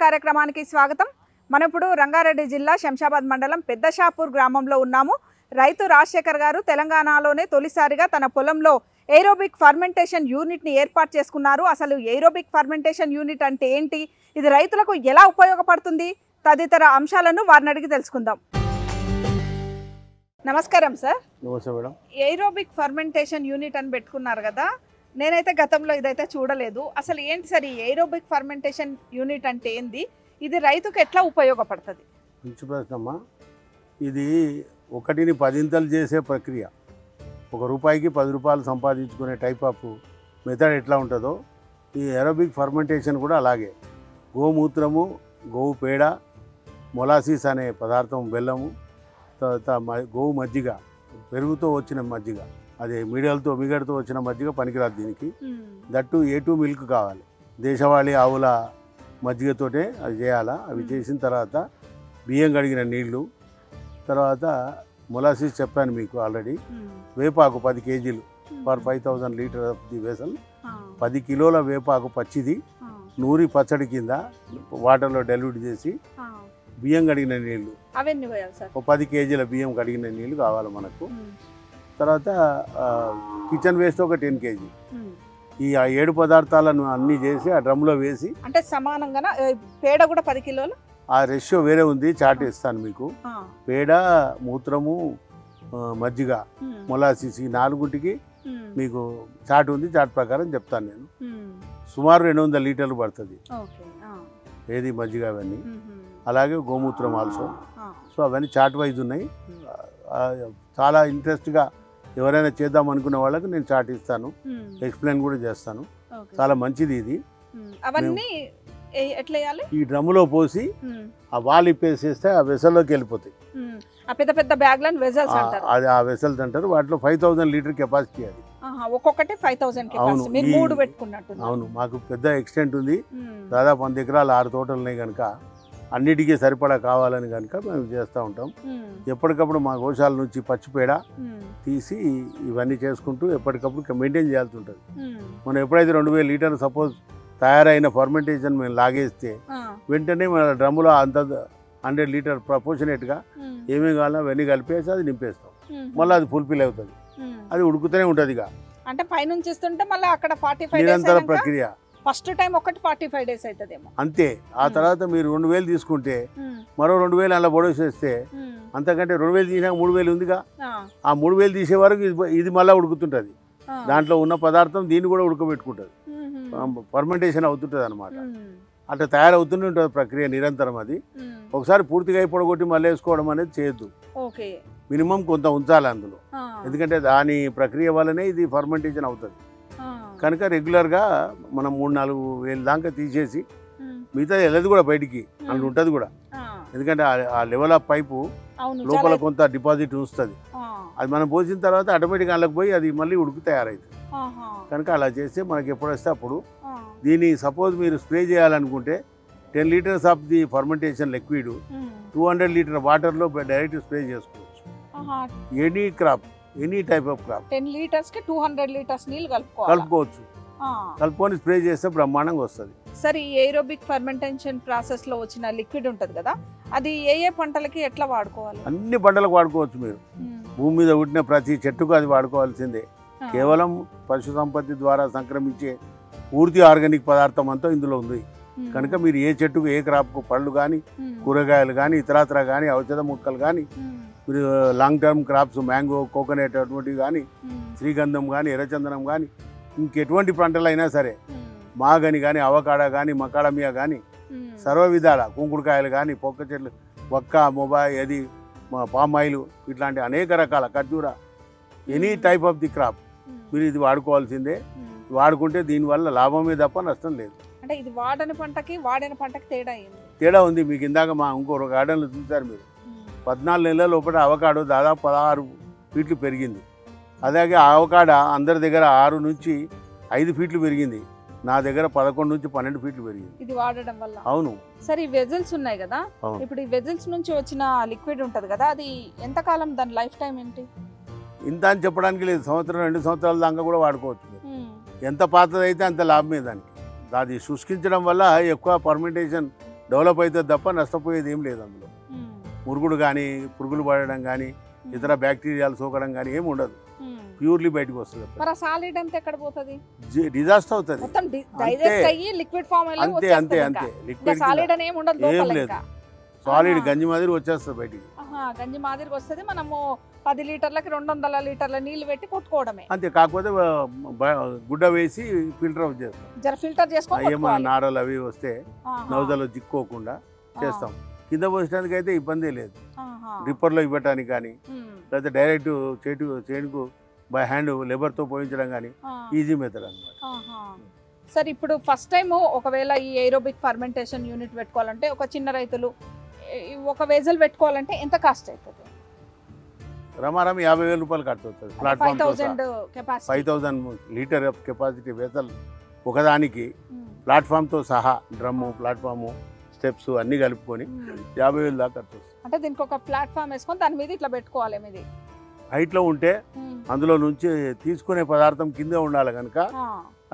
కార్యక్రమానికి స్వాగతం. మనం ఇప్పుడు రంగారెడ్డి జిల్లా శంషాబాద్ మండలం పెద్దషాపూర్ గ్రామంలో ఉన్నాము. రైతు రాజశేఖర్ గారు తెలంగాణలోనే తొలిసారిగా తన పొలంలో ఏరోబిక్ ఫర్మెంటేషన్ యూనిట్ ని ఏర్పాటు చేసుకున్నారు. అసలు ఏరోబిక్ ఫర్మెంటేషన్ యూనిట్ అంటే ఏంటి, ఇది రైతులకు ఎలా ఉపయోగపడుతుంది తదితర అంశాలను వారిని అడిగి తెలుసుకుందాం. నమస్కారం సార్. నమస్తే మేడం. ఏరోబిక్ ఫర్మెంటేషన్ యూనిట్ అని పెట్టుకున్నారు కదా, నేనైతే గతంలో ఇదైతే చూడలేదు. అసలు ఏంటి సార్ ఈ ఏరోబిక్ ఫర్మెంటేషన్ యూనిట్ అంటే ఏంది, ఇది రైతుకు ఎట్లా ఉపయోగపడుతుంది? మంచి ప్రశ్నమ్మా. ఇది ఒకటిని 10 చేసే ప్రక్రియ. ₹1కి 10 సంపాదించుకునే టైప్ ఆఫ్ మెథడ్ ఎట్లా ఉంటుందో ఈ ఏరోబిక్ ఫర్మెంటేషన్ కూడా అలాగే. గోమూత్రము, గోవు పేడ, మొలాసిస్ అనే పదార్థం, బెల్లము, తర్వాత గోవు మజ్జిగ, పెరుగుతో వచ్చిన మజ్జిగ, అదే మిగడతో వచ్చిన మజ్జిగ పనికిరాదు దీనికి. దట్టు A2 మిల్క్ కావాలి. దేశవాళీ ఆవుల మజ్జిగతోటే అది చేయాలా. అవి చేసిన తర్వాత బియ్యం కడిగిన నీళ్లు, తర్వాత మొలాసిస్ చెప్పాను మీకు ఆల్రెడీ. వేపాకు 10 kgs for 5000 litre of the vessel. 10 కిలోల వేపాకు పచ్చిది నూరి పచ్చడి కింద వాటర్లో డైల్యూట్ చేసి బియ్యం కడిగిన నీళ్లు, 10 kgs బియ్యం కడిగిన నీళ్లు కావాలి మనకు. తర్వాత కిచెన్ వేస్ట్ ఒక 10 kg. ఈ 7 పదార్థాలను అన్నీ చేసి ఆ డ్రమ్లో వేసి, అంటే సమానంగా పేడ కూడా 10 కిలోలు, ఆ రేషియో వేరే ఉంది, చాట్ ఇస్తాను మీకు. పేడ, మూత్రము, మజ్జిగ, మొలాసిస్ ఈ 4టికి మీకు చాట్ ఉంది. చాట్ ప్రకారం చెప్తాను నేను. సుమారు 200 లీటర్లు పడుతుంది ఏది మజ్జిగ అవన్నీ. అలాగే గోమూత్రం ఆల్సో. సో అవన్నీ చాట్ వైజ్ ఉన్నాయి. చాలా ఇంట్రెస్ట్గా ఎవరైనా చేద్దాం అనుకునే వాళ్ళకి నేను చాట్ ఇస్తాను, ఎక్స్ప్లెయిన్ కూడా చేస్తాను. చాలా మంచిది ఇది. ఈ డ్రమ్ములో పోసి ఆ వాల్ ఇప్పేసేస్తే ఆ వెసల్లోకి వెళ్ళిపోతాయి. పెద్ద పెద్ద బ్యాగ్లను వెసల్స్ అంటారు. అది ఆ వెసల్స్ అంటారు. వాటిలో 5000 లీటర్ కెపాసిటీ అది. ఒక్కొక్కటి 5000 కెపాసిటీ. మీరు 3 పెట్టుకున్నట్టు. అవును, మాకు పెద్ద ఎక్స్టెంట్ ఉంది. దాదాపు 100 ఎకరాలు 6 తోటలు ఉన్నాయి కనుక అన్నిటికీ సరిపడా కావాలని కనుక మేము చేస్తూ ఉంటాం. ఎప్పటికప్పుడు మా గోశాల నుంచి పచ్చిపేడ తీసి ఇవన్నీ చేసుకుంటూ ఎప్పటికప్పుడు మెయింటైన్ చేయాల్సి ఉంటుంది. మనం ఎప్పుడైతే 2000 లీటర్లు సపోజ్ తయారైన ఫర్మెంటేషన్ మేము లాగేస్తే వెంటనే మన డ్రమ్ములో అంత 100 లీటర్ ప్రపోర్షనేట్గా ఏమేమి కావాలో అవన్నీ కలిపేసి అది నింపేస్తాం. మళ్ళీ అది ఫుల్ఫిల్ అవుతుంది. అది ఉడుకుతూనే ఉంటుంది. ఇక అంటే పైనుంచి ఇస్తుంటే మళ్ళీ అక్కడ 45 నిరంతర ప్రక్రియ. ఫస్ట్ టైం ఒకటి 45 days అవుతుందేమో అంతే. ఆ తర్వాత మీరు 2000 తీసుకుంటే మరో 2000 అలా పొడవేసేస్తే అంతకంటే 2000 తీసినాక 3000 ఉందిగా. ఆ 3000 తీసే వరకు ఇది మళ్ళీ ఉడుకుతుంటుంది. దాంట్లో ఉన్న పదార్థం దీన్ని కూడా ఉడకబెట్టుకుంటుంది. ఫర్మెంటేషన్ అవుతుంటుంది అనమాట. అట్లా తయారవుతూనే ఉంటుంది ప్రక్రియ నిరంతరం. అది ఒకసారి పూర్తిగా పొడగొట్టి మళ్ళీ వేసుకోవడం అనేది చేయొద్దు. మినిమం కొంత ఉంచాలి అందులో. ఎందుకంటే దాని ప్రక్రియ వల్లనే ఇది ఫర్మెంటేషన్ అవుతుంది. కనుక రెగ్యులర్గా మనం 3-4 వేలు దాకా తీసేసి మిగతా వెళ్ళదు కూడా బయటికి, అందులో ఉంటుంది కూడా. ఎందుకంటే ఆ లెవెల్ ఆఫ్ పైపు లోపల కొంత డిపాజిట్ ఉంచుతుంది. అది మనం పోసిన తర్వాత ఆటోమేటిక్గా అందులోకి పోయి అది మళ్ళీ ఉడుకు తయారవుతుంది. కనుక అలా చేస్తే మనకి ఎప్పుడు వస్తే అప్పుడు దీన్ని సపోజ్ మీరు స్ప్రే చేయాలనుకుంటే 10 litres of the fermentation liquid 200 litre వాటర్లో డైరెక్ట్ స్ప్రే చేసుకోవచ్చు. Any crop, any type of crop 10 litres కి 200 లీటర్స్ నీళ్ళు కలుపుకోవచ్చు. కలుపుకొని స్ప్రే చేస్తే బ్రహ్మాండంగా వస్తుంది. సరే, ఈ ఏరోబిక్ ఫర్మెంటేషన్ ప్రాసెస్ లో వచ్చిన లిక్విడ్ ఉంటుంది కదా, అది ఏ పంటలకి ఎట్లా వాడుకోవాలి? అన్ని పంటలకు వాడుకోవచ్చు. మీరు భూమి మీద పుట్టిన ప్రతి చెట్టుకు అది వాడుకోవాల్సిందే. కేవలం పశు సంపత్తి ద్వారా సంక్రమించే పూర్తి ఆర్గానిక్ పదార్థం అంతా ఇందులో ఉంది. కనుక మీరు ఏ చెట్టుకు, ఏ క్రాప్కు, పళ్ళు కానీ, కూరగాయలు కానీ, ఇతరత్ర కానీ, ఔషధ మొక్కలు కానీ, మీరు long term crops mango, coconut అటువంటివి కానీ, శ్రీగంధం కానీ, ఎర్రచందనం కానీ, ఇంకెటువంటి పంటలు అయినా సరే, మాగని కానీ, అవకాడా కానీ, మకాడమియా కానీ, సర్వ విధాల కుంకుడుకాయలు కానీ, పొక్క చెట్లు, వక్క, మొబాయి, అది పామాయిల్, ఇట్లాంటి అనేక రకాల ఖర్జూర, any type of the crop మీరు ఇది వాడుకోవాల్సిందే. వాడుకుంటే దీనివల్ల లాభమే తప్ప నష్టం లేదు. అంటే ఇది వాడిన పంటకి తేడా ఉంది. మీకు ఇందాక మా ఇంకో గార్డెన్లో చూసారు మీరు, 14 నెలల లోపల అవకాడో దాదాపు 16 ఫీట్లు పెరిగింది. అలాగే అవకాడో అందరి దగ్గర 6 నుంచి 5 ఫీట్లు పెరిగింది. నా దగ్గర 11 నుంచి 12 ఫీట్లు పెరిగింది ఇది వాడడం వల్ల. అవును. సరే, ఈ వెజల్స్ ఉన్నాయి కదా, ఇప్పుడు ఈ వెజల్స్ నుంచి వచ్చిన లిక్విడ్ ఉంటుంది కదా, అది ఎంత కాలం, దాని లైఫ్ టైం ఏంటి? ఇంత అని చెప్పడానికి లేదు. 1-2 సంవత్సరాల దాకా కూడా వాడుకోవచ్చు. ఎంత పాతదైతే అంత లాభమే దానికి. అది శుష్కించడం వల్ల ఎక్కువ ఫర్మెంటేషన్ డెవలప్ అవుతుంది తప్ప నష్టపోయేది ఏం లేదు అందులో. మురుగుడు కానీ పురుగులు పడడం కానీ ఇతర బ్యాక్టీరియాలు సోకడం కానీ ఏమి ఉండదు, ప్యూర్లీ బయటకు వస్తుంది. మరి ఆ సాలిడ్ అంతా ఎక్కడ పోతుంది? డిజాస్టర్ అవుతుంది. మొత్తం డైజెస్ట్ అయ్యి లిక్విడ్ ఫామ్ లో అంతే అంతే అంతే. లిక్విడ్ సాలిడ్ అని ఏమి ఉండదు ఏం లోపల లేదు, ఇంకా. సాలిడ్ గంజి మాదిరి వచ్చేస్తుంది బయటికి. గంజి మాదిరికి వస్తుంది. మనము 10 లీటర్లకి 200 లీటర్ల నీళ్లు పెట్టి కొట్టుకోవడమే అంతే. కాకపోతే గుడ్డ వేసి ఫిల్టర్ అవుట్ చేస్తాం. జర ఫిల్టర్ చేసుకొని ఏమైనా నారలు అవి వస్తే నౌజలో చిక్కోకుండా చేస్తాం. కింద పోసడానికి అయితే ఇబ్బంది లేదు, డ్రిప్పర్లో ఇవ్వటానికి కానీ లేకపోతే డైరెక్ట్ చేనుకు బై హ్యాండ్ లేబర్తో పోయించడం కానీ ఈజీ మెథడ్ అన్నమాట. సార్ ఇప్పుడు ఫస్ట్ టైం ఒకవేళ ఈ ఏరోబిక్ ఫర్మెంటేషన్ యూనిట్ పెట్టుకోవాలంటే ఒక చిన్న రైతులు ఒక వెజల్ పెట్టుకోవాలంటే ఎంత కాస్ట్ అవుతుంది? రమారామి 50,000 రూపాయలు ఖర్చు అవుతుంది. ప్లాట్ఫామ్ 5,000 లీటర్ కెపాసిటీ వెజల్ ఒకదానికి ప్లాట్ఫామ్తో సహా డ్రమ్ము ప్లాట్ఫాము స్టెప్స్ అన్నీ కలుపుకొని 50,000 దాకా ఖర్చు వస్తుంది. అంటే దీనికి ఒక ప్లాట్ఫామ్ వేసుకొని దాని మీద ఇట్లా పెట్టుకోవాలి. మీది హైట్లో ఉంటే అందులో నుంచి తీసుకునే పదార్థం కింద ఉండాలి కనుక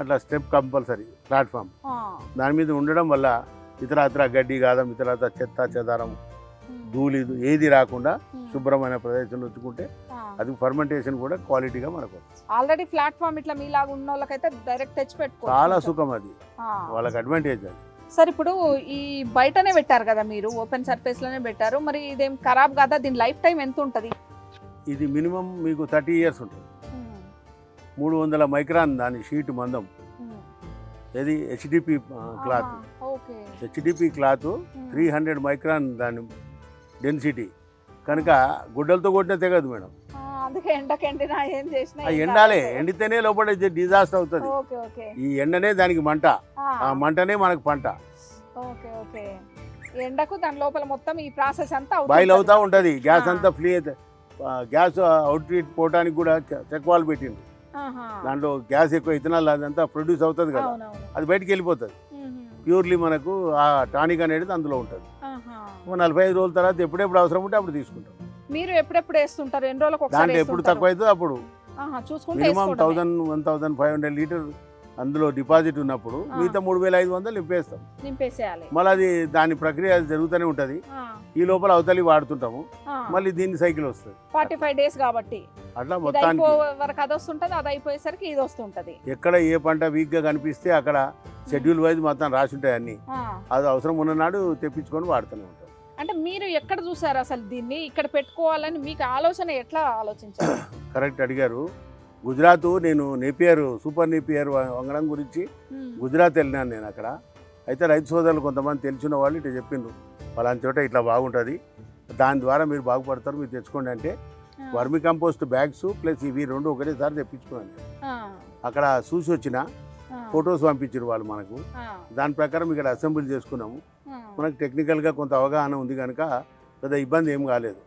అట్లా స్టెప్ కంపల్సరీ ప్లాట్ఫామ్. దాని మీద ఉండడం వల్ల ఇతరత్ర గడ్డి గాదం ఇతరత్ర చెత్త చెదారం ధూళి ఏది రాకుండా శుభ్రమైన ప్రదేశంలో ఉంచుకుంటే అది ఫర్మెంటేషన్ కూడా క్వాలిటీగా మనకు. ఆల్రెడీ ప్లాట్ఫామ్ ఇట్లా మీలాగా ఉన్న వాళ్ళకైతే డైరెక్ట్ తెచ్చి పెట్టుకోవచ్చు. చాలా సుఖం, అది వాళ్ళకి అడ్వాంటేజ్. అది సార్ ఇప్పుడు ఈ బయటనే పెట్టారు కదా మీరు, ఓపెన్ సర్ఫేస్ లోనే పెట్టారు, మరి ఇదేం ఖరాబ్ కాదా? దీని లైఫ్ టైం ఎంత ఉంటుంది? ఇది మినిమం మీకు 30 years ఉంటుంది. 300 మైక్రాన్ దాని షీట్ మందం. ఇది HDP cloth. HDP cloth 300 micron దాని డెన్సిటీ కనుక గుడ్డలతో కొట్టిన తెగదు మేడం. ఎండాలే, ఎండితేనే లోపల డిజాస్టర్ అవుతుంది. ఈ ఎండనే దానికి మంట, ఆ మంటనే మనకు పంట. ఎండకు దాని లోపల మొత్తం ఈ ప్రాసెస్ అంతా బాయిల్ అవుతా ఉంటది. గ్యాస్ అంతా ఫ్రీ అయితే గ్యాస్ అవుట్ పోవడానికి కూడా చెక్వాల్ పెట్టింది. దాంట్లో గ్యాస్ ఎక్కువ ఇథనాల్ అదంతా ప్రొడ్యూస్ అవుతుంది కదా, అది బయటికి వెళ్ళిపోతుంది. ప్యూర్లీ మనకు ఆ టానిక్ అనేది అందులో ఉంటుంది. 45 రోజుల తర్వాత ఎప్పుడెప్పుడు అవసరం ఉంటే అప్పుడు తీసుకుంటాం. మీరు ఎప్పుడెప్పుడు వేస్తుంటారు? ఎన్ని రోజులకు ఒకసారి? దాంట్లో ఎప్పుడు తక్కువ అవుతుందో అప్పుడు మినిమం 1,500 లీటర్ అందులో డిపాజిట్ ఉన్నప్పుడు మిగతా 3,500 నింపేస్తాం. మళ్ళీ అది దాని ప్రక్రియ జరుగుతూనే ఉంటుంది. ఈ లోపల అవతలి వాడుతుంటాము, మళ్ళీ దీని సైకిల్ వస్తుంది. 45 days కాబట్టి అట్లా మొత్తానికి వరకు అది వస్తుంటది. అది అయిపోయేసరికి ఇది వస్తుంటది. ఎక్కడ ఏ పంట వీక్ గా కనిపిస్తే అక్కడ షెడ్యూల్ వైజ్ మొత్తం రాసి ఉంటాయి అన్ని. అది అవసరం ఉన్ననాడు తెప్పించుకొని వాడుతూనే ఉంటాం. అంటే మీరు ఎక్కడ చూసారు అసలు దీన్ని ఇక్కడ పెట్టుకోవాలని మీకు ఆలోచన ఎట్లా ఆలోచించారు? కరెక్ట్ అడిగారు. గుజరాత్, నేను నేపియర్ సూపర్ నేపియర్ వంగడం గురించి గుజరాత్ వెళ్ళినాను నేను. అక్కడ అయితే రైతు సోదరులు కొంతమంది తెలిసిన వాళ్ళు ఇట్లా చెప్పిండ్రు, పలానా చోట ఇట్లా బాగుంటుంది, దాని ద్వారా మీరు బాగుపడతారు, మీరు తెచ్చుకోండి అంటే వర్మి కంపోస్ట్ బ్యాగ్స్ ప్లస్ ఇవి 2 ఒకటేసారి తెప్పించుకున్నాను. అక్కడ చూసి వచ్చిన ఫొటోస్ పంపించారు వాళ్ళు మనకు. దాని ప్రకారం ఇక్కడ అసెంబ్లీ చేసుకున్నాము. మనకు టెక్నికల్గా కొంత అవగాహన ఉంది కనుక పెద్ద ఇబ్బంది ఏం కాలేదు.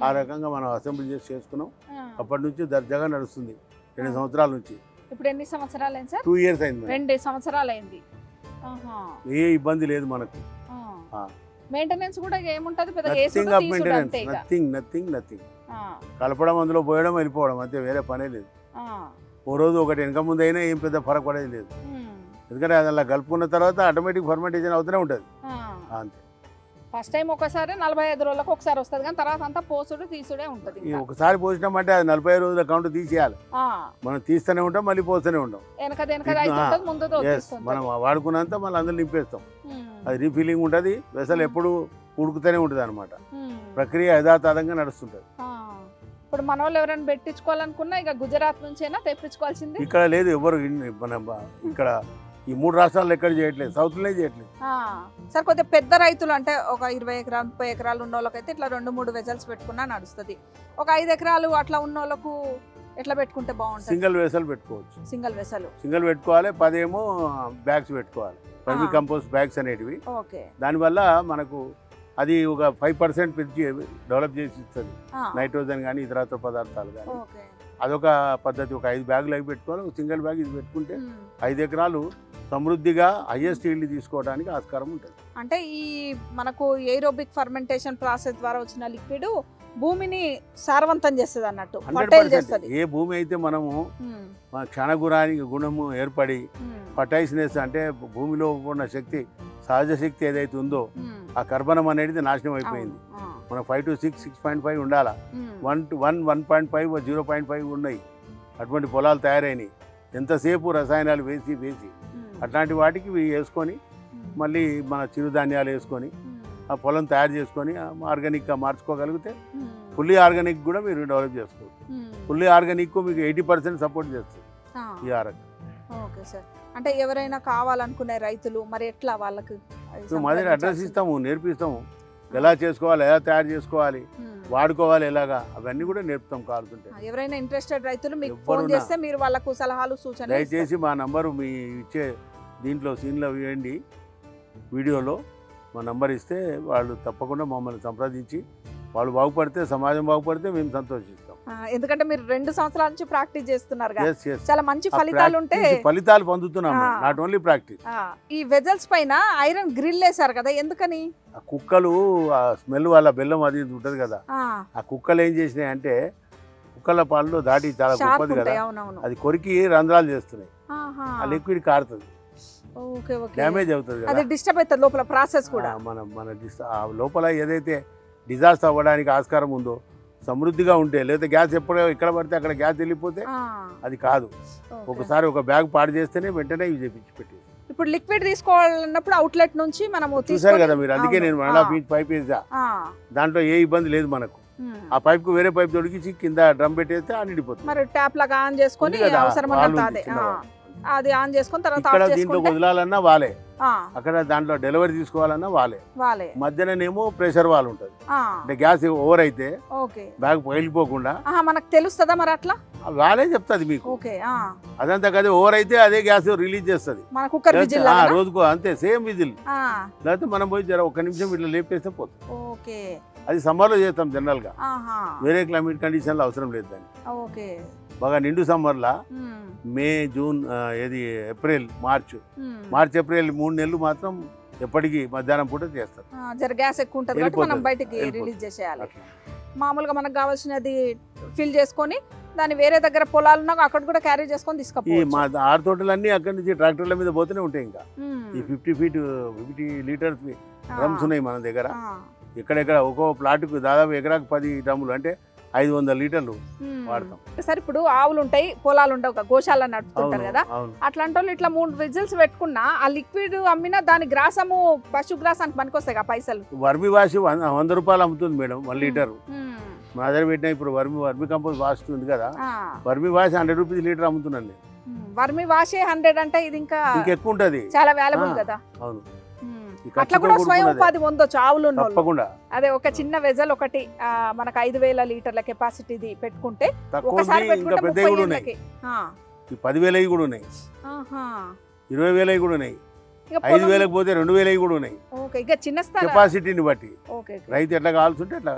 ఆ రకంగా మనం అసెంబ్లీ చేసుకున్నాం. అప్పటి నుంచి దర్జాగా నడుస్తుంది. 2 సంవత్సరాల నుంచి. ఇప్పుడు ఎన్ని సంవత్సరాలు అయింది సార్? 2 years అయింది. 2 సంవత్సరాలు అయింది. ఏ ఇబ్బంది లేదు మనకు. మెయింటెనెన్స్ కూడా ఏముంటది? నథింగ్. కలపడం, అందులో పోయడం, వెళ్ళిపోవడం అంతే, వేరే పనే లేదు. ఓ రోజు ఒకటి వెనక ముందు అయినా ఏం పెద్ద ఫరక్ పడేది లేదు. ఎందుకంటే అది అలా కలుపుకున్న తర్వాత ఆటోమేటిక్ ఫర్మెంటేషన్ అవుతూనే ఉంటుంది అంతే. ఫస్ట్ టైం ఒకసారి 45 రోజులకు ఒకసారి వస్తుంది, కానీ తర్వాత అంతా పోసుడు తీసుడే ఉంటుంది. ఒకసారి పోసినామంటే అది 45 రోజుల కౌంట్ తీసేయాలి. మనం తీస్తూనే ఉంటాం, మళ్ళీ పోస్తూనే ఉంటాం. మనం వాడుకున్నంత మళ్ళీ అందులో నింపేస్తాం. అది రీఫిల్లింగ్ ఉంటుంది. వెసలు ఎప్పుడు ఉడుకుతూనే ఉంటుంది అనమాట. ప్రక్రియ యథాతథంగా నడుస్తుంటుంది. ఇప్పుడు మన వాళ్ళు ఎవరైనా పెట్టించుకోవాలనుకున్నా ఇక గుజరాత్ నుంచైనా తెప్పించుకోవాల్సింది. ఇక్కడ లేదు ఎవరు, మన ఇక్కడ ఈ 3 రాష్ట్రాల్లో ఎక్కడ చేయట్లేదు, సౌత్లోనే చేయట్లేదు. సార్ కొద్దిగా పెద్ద రైతులు అంటే ఒక 20 ఎకరాలు 30 ఎకరాలు ఉన్న వాళ్ళకైతే ఇట్లా 2-3 వెజల్స్ పెట్టుకున్నా నడుస్తుంది. ఒక 5 ఎకరాలు అట్లా ఉన్న వాళ్ళకు ఎట్లా పెట్టుకుంటే బాగుంటుంది? సింగిల్ వెసల్ పెట్టుకోవచ్చు. సింగిల్ పెట్టుకోవాలి. 10 ఏమో బ్యాగ్స్ పెట్టుకోవాలి, వర్మి కంపోస్ట్ బ్యాగ్స్ అనేటివి. దానివల్ల మనకు అది ఒక 5% పెంచి డెవలప్ చేసి ఇస్తుంది. నైట్రోజన్ కానీ ఇతరత్ర పదార్థాలు కానీ. అదొక పద్ధతి. ఒక 5 బ్యాగులు అవి పెట్టుకోవాలి. ఒక సింగిల్ బ్యాగ్ ఇది పెట్టుకుంటే 5 ఎకరాలు సమృద్ధిగా హైయెస్ట్ ఈల్డ్ తీసుకోవడానికి ఆస్కారం ఉంటుంది. అంటే ఈ మనకు ఏరోబిక్ ఫర్మెంటేషన్ ప్రాసెస్ ద్వారా వచ్చిన లిక్విడ్ భూమిని సారవంతం చేస్తుంది అన్నట్టు. 100%. ఏ భూమి అయితే మనము క్షణగుణానికి గుణము ఏర్పడి ఫర్టైల్నెస్ అంటే భూమిలో ఉన్న శక్తి సహజ శక్తి ఏదైతే ఉందో ఆ కర్బనం అనేది నాశనం అయిపోయింది. మన 5 to 6, 6.5 ఉండాలా, 1 to 1, 1.5, 0.5 ఉన్నాయి. అటువంటి పొలాలు తయారైనవి. ఎంతసేపు రసాయనాలు వేసి అట్లాంటి వాటికి వేసుకొని మళ్ళీ మన చిరుధాన్యాలు వేసుకొని ఆ పొలం తయారు చేసుకొని ఆర్గానిక్గా మార్చుకోగలిగితే ఫుల్లీ ఆర్గానిక్ కూడా మీరు డెవలప్ చేసుకోవచ్చు. ఫుల్లీ ఆర్గానిక్ మీకు 80% సపోర్ట్ చేస్తుంది ఈ ఆర్గానిక్. Okay sir. అంటే ఎవరైనా కావాలనుకునే రైతులు మరి ఎట్లా వాళ్ళకి మా దగ్గర అడ్రస్ ఇస్తాము, నేర్పిస్తాము, ఎలా చేసుకోవాలి, ఎలా తయారు చేసుకోవాలి, వాడుకోవాలి ఎలాగా, అవన్నీ కూడా నేర్పుతాం. కావాల్సింటే ఎవరైనా ఇంట్రెస్టెడ్ రైతులు మీకు ఫోన్ చేస్తే మీరు వాళ్ళకు సలహాలు సూచనలు దయచేసి మా నంబరు మీ ఇచ్చే దీంట్లో సీన్లో వేయండి, వీడియోలో మా నంబర్ ఇస్తే వాళ్ళు తప్పకుండా మమ్మల్ని సంప్రదించి వాళ్ళు బాగుపడితే సమాజం బాగుపడితే మేము సంతోషిస్తాం. ఎందుకంటే మీరు 2 సంవత్సరాల నుంచి ప్రాక్టీస్ చేస్తున్నారు చాలా మంచి ఫలితాలు ఉంటే ఫలితాలు పొందుతున్నాం. Not only practice. ఈ వెజల్స్ పైన ఐరన్ గ్రిల్ వేశారు కదా, ఎందుకని? ఆ కుక్కలు ఆ స్మెల్ వాళ్ళ బెల్లం అది ఉంటుంది కదా, ఆ కుక్కలు ఏం చేసినాయి అంటే కుక్కల పాలలో దాటి చాలా గొప్పది కదా, అది కొరికి రంధ్రాలు చేస్తున్నాయి, ఆ లిక్విడ్ కారుతుంది, డ్యామేజ్ అవుతుంది కదా, అది డిస్టర్బ్ అవుతుంది లోపల ప్రాసెస్ కూడా. మన లోపల ఏదైతే డిజాస్టర్ అవ్వడానికి ఆస్కారం ఉందో సమృద్ధిగా ఉంటే, లేదా గ్యాస్ ఎప్పుడో ఎక్కడ పడితే అక్కడ గ్యాస్ వెళ్ళిపోతే అది కాదు. ఒకసారి ఒక బ్యాగ్ పాడు చేస్తేనే వెంటనే యూజ్ చేయించి పెట్టి. ఇప్పుడు లిక్విడ్ తీసుకోవాలన్నప్పుడు అవుట్లెట్ నుంచి మనం చూసారు కదా మీరు, అందుకే నేను మళ్ళా పైప్ వేసా, దాంట్లో ఏ ఇబ్బంది లేదు మనకు. ఆ పైప్ కు వేరే పైప్ తొడిగించి కింద డ్రమ్ పెట్టేస్తే ఆ నిండిపోతుంది. మరి ట్యాప్ లాగా ఆన్ చేసుకొని అది ఆన్ చేసుకొని తర్వాత దీంట్లో వదలాలన్నా వాలే, అక్కడ దాంట్లో డెలివరీ తీసుకోవాలన్నా వాలే. మధ్యనేమో ప్రెషర్ వాల్ ఉంటుంది, అంటే గ్యాస్ ఓవర్ అయితే బ్యాగ్ పగిలిపోకుండా మనకు తెలుస్తుందా మరి అట్లా? వాలే చెప్తుంది మీకు. అదంతా కదా ఓవర్ అయితే అదే గ్యాస్ రిలీజ్ చేస్తుంది రోజుకు, అంతే సేమ్ విజిల్. లేకపోతే మనం పోయి జర 1 నిమిషం ఇట్లా లేపేస్తే పోతుంది. అది సమ్మర్ లో చేస్తాం జనరల్ గా, వేరే క్లైమేట్ కండిషన్ లో అవసరం లేదు దాన్ని. బాగా నిండు సమ్మర్లా మే, జూన్, ఏప్రిల్, మార్చ్, ఏప్రిల్ 3 నెలలు మాత్రం ఎప్పటికీ మధ్యాహ్నం పూట చేస్తారు. గ్యాస్ ఎక్కువ ఉంటుంది కాబట్టి మనం బయటికి రిలీజ్ చేసేయాలి. మామూలుగా మనకు కావాల్సినది ఫిల్ చేసుకొని దాన్ని వేరే దగ్గర పొలాలు ఉన్నా అక్కడ కూడా క్యారీ చేసుకొని తీసుకుపోవచ్చు. మా ఆరు తోటలన్నీ అక్కడి నుంచి ట్రాక్టర్ల మీద పోతూనే ఉంటాయి. ఇంకా ఈ 50 లీటర్స్ డ్రమ్స్ ఉన్నాయి మన దగ్గర. ఎక్కడెక్కడ ఒక్కో ప్లాట్కు దాదాపు ఎకరాకు 10 డ్రమ్ములు, అంటే 500 లీటర్లు వాడతాం. సార్ ఇప్పుడు ఆవులు ఉంటాయి, పొలాలు ఉండవు, గోశాల నడుపుతుంటారు కదా, అట్లాంటి వాళ్ళు ఇట్లా 3 విజిల్స్ పెట్టుకున్నా ఆ లిక్విడ్ అమ్మినా దాని గ్రాసము పశు గ్రాసానికి పనికొస్తాయి కదా పైసలు. వర్మి వాష్ 100 రూపాయలు అమ్ముతుంది మేడం 1 లీటర్. మా దగ్గర పెట్టినా ఇప్పుడు వర్మి కంపోస్ట్ వాష్ ఉంది కదా, వర్మి వాష్ 100 రూపీస్ లీటర్ అమ్ముతున్నాను నేను. వర్మి వాషే 100 అంటే ఇది ఇంకా ఎక్కువ ఉంటుంది, చాలా వాల్యుబుల్ కదా. అవును, అట్లా కూడా స్వయం ఉపాధి పొందొచ్చు ఆవులు. అదే ఒక చిన్న వెజల్ ఒకటి మనకు 5000 లీటర్ల కెపాసిటీది పెట్టుకుంటే ఒకసారి పెట్టుకుంటే 10,000 కూడా ఉన్నాయి, 20,000 కూడా ఉన్నాయి, 5,000 పోతే 2,000 కూడా ఉన్నాయి. చిన్న కెపాసిటీని బట్టి రైతు ఎట్లా కావాల్సి ఉంటే అట్లా.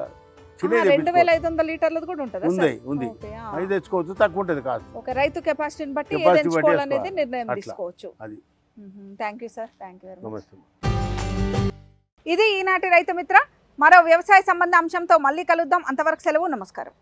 2500 లీటర్లు కూడా ఉంది, అది తెచ్చుకోవచ్చు, తక్కువ ఉంటుంది కాస్ట్. ఒక రైతు కెపాసిటీని బట్టి ఏది ఎంచుకోవాలనేది నిర్ణయం తీసుకోవచ్చు. Thank you sir, thank you very much. నమస్తే. ఇది ఈనాటి రైతు మిత్ర. మరో వ్యవసాయ సంబంధ అంశంతో మళ్ళీ కలుద్దాం. అంతవరకు సెలవు, నమస్కారం.